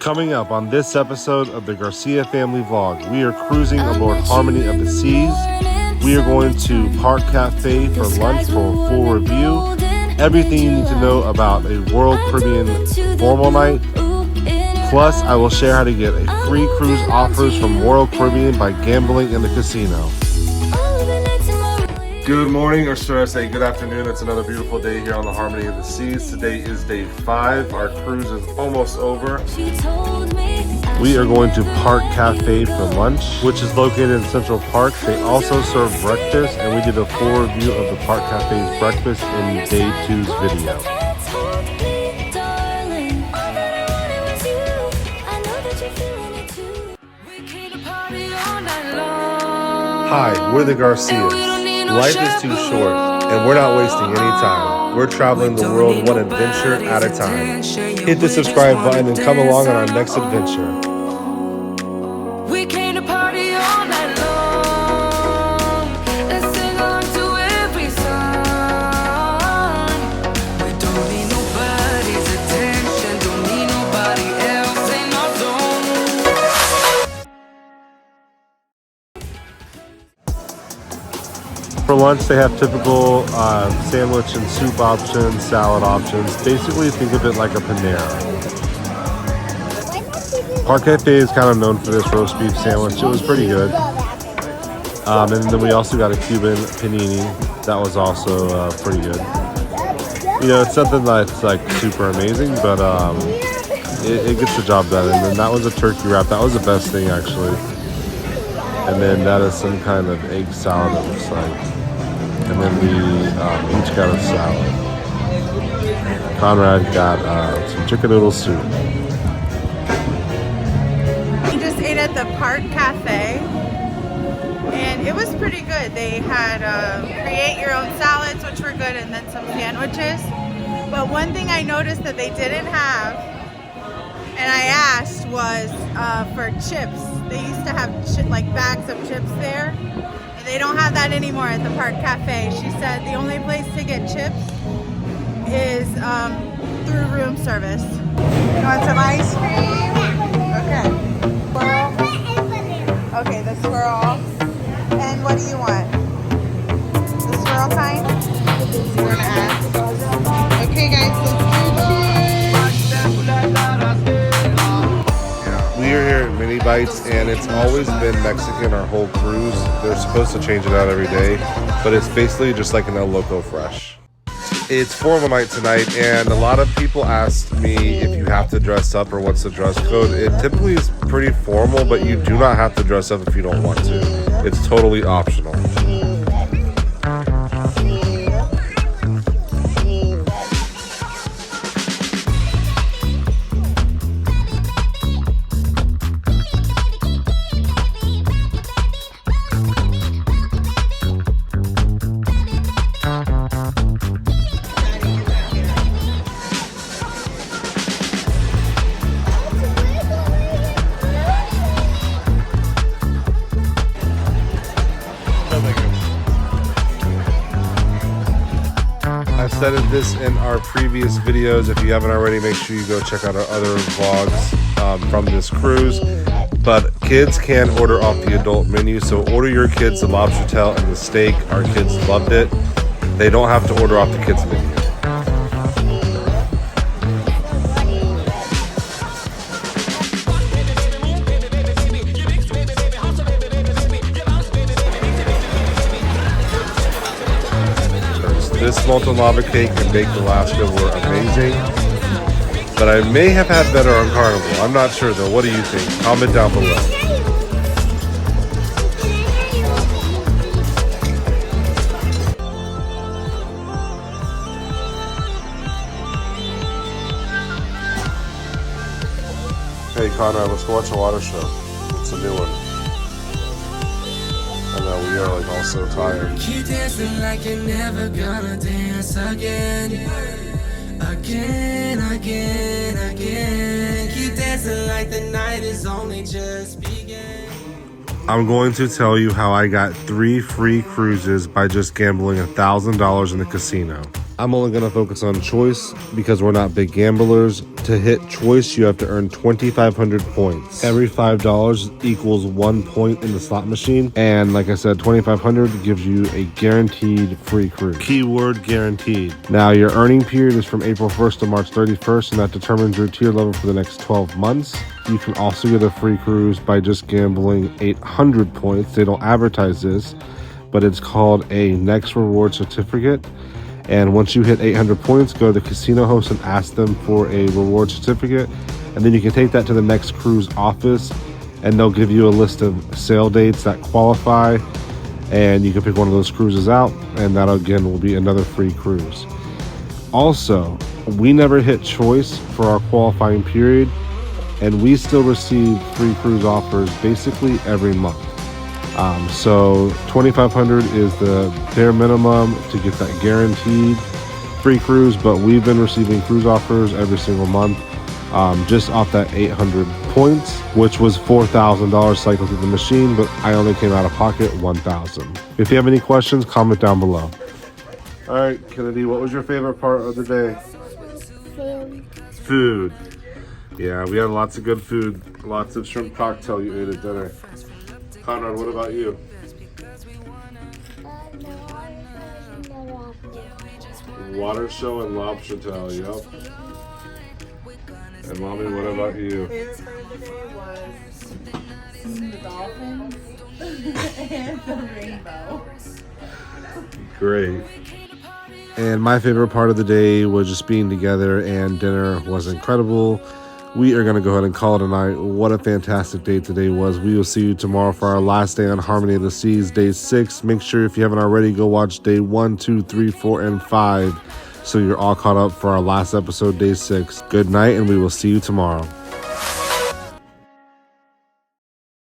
Coming up on this episode of the Garcia Family Vlog, we are cruising aboard Harmony of the Seas. We are going to Park Cafe for lunch for a full review. Everything you need to know about a World Caribbean formal night. Plus, I will share how to get a free cruise offers from World Caribbean by gambling in the casino. Good morning, or should I say good afternoon. It's another beautiful day here on the Harmony of the Seas. Today is day 5. Our cruise is almost over. We are going to Park Cafe for lunch, which is located in Central Park. They also serve breakfast, and we did a full review of the Park Cafe's breakfast in day 2's video. Hi, we're the Garcias. Life is too short, and we're not wasting any time. We're traveling the world one adventure at a time. Hit the subscribe button and come along on our next adventure. We came to party all night long. Let's sing along to every song. We don't need nobody's attention, don't need nobody else in our zone. For lunch, they have typical sandwich and soup options, salad options. Basically, think of it like a Panera. Park Cafe is kind of known for this roast beef sandwich. It was pretty good. And then we also got a Cuban panini. That was also pretty good. You know, it's something that's like super amazing, but it gets the job done. And then that was a turkey wrap. That was the best thing, actually. And then that is some kind of egg salad, it looks like. And then we each got a salad. Conrad got some chicken noodle soup. We just ate at the Park Cafe, and it was pretty good. They had create your own salads, which were good, and then some sandwiches. But one thing I noticed that they didn't have, and I asked, was for chips. They used to have like bags of chips there. And they don't have that anymore at the Park Cafe. She said the only place to get chips is through room service. You want some ice cream? Okay. Squirrel? Okay, the squirrel. And what do you want? The squirrel kind? We're gonna ask. Okay guys, let's do cheese. We are here at Mini Bites, and it's always been Mexican our whole cruise. They're supposed to change it out every day, but it's basically just like an El Loco Fresh. It's formal night tonight, and a lot of people asked me if you have to dress up or what's the dress code. It typically is pretty formal, but you do not have to dress up if you don't want to. It's totally optional. I've said this in our previous videos. If you haven't already, make sure you go check out our other vlogs from this cruise. But kids can order off the adult menu, so order your kids the lobster tail and the steak. Our kids loved it. They don't have to order off the kids menu. This molten lava cake and baked Alaska were amazing, but I may have had better on Carnival. I'm not sure though. What do you think? Comment down below. Hey Conrad, let's go watch a water show. It's a new one. I know we are like all so tired. Keep dancing like you're never gonna dance again. Again. Keep dancing like the night is only just beginning. I'm going to tell you how I got 3 free cruises by just gambling $1,000 in the casino. I'm only going to focus on choice because we're not big gamblers. To hit choice, you have to earn 2,500 points. Every $5 equals 1 point in the slot machine. And like I said, 2,500 gives you a guaranteed free cruise. Keyword guaranteed. Now, your earning period is from April 1st to March 31st, and that determines your tier level for the next 12 months. You can also get a free cruise by just gambling 800 points. They don't advertise this, but it's called a Next Reward Certificate. And once you hit 800 points, go to the casino host and ask them for a reward certificate. And then you can take that to the next cruise office, and they'll give you a list of sale dates that qualify. And you can pick one of those cruises out, and that again will be another free cruise. Also, we never hit choice for our qualifying period, and we still receive free cruise offers basically every month. So 2,500 is the bare minimum to get that guaranteed free cruise, but we've been receiving cruise offers every single month, just off that 800 points, which was $4,000 cycled through the machine, but I only came out of pocket $1,000. If you have any questions, comment down below. All right, Kennedy, what was your favorite part of the day? Food. Yeah, we had lots of good food, lots of shrimp cocktail you ate at dinner. Conrad, what about you? Water show and lobster tail, yep. And Mommy, what about you? My favorite part of the day was seeing the dolphins and the rainbow. Great. And my favorite part of the day was just being together, and dinner was incredible. We are going to go ahead and call it a night. What a fantastic day today was. We will see you tomorrow for our last day on Harmony of the Seas, day 6. Make sure if you haven't already, go watch day 1, 2, 3, 4, and 5 so you're all caught up for our last episode, day 6. Good night, and we will see you tomorrow.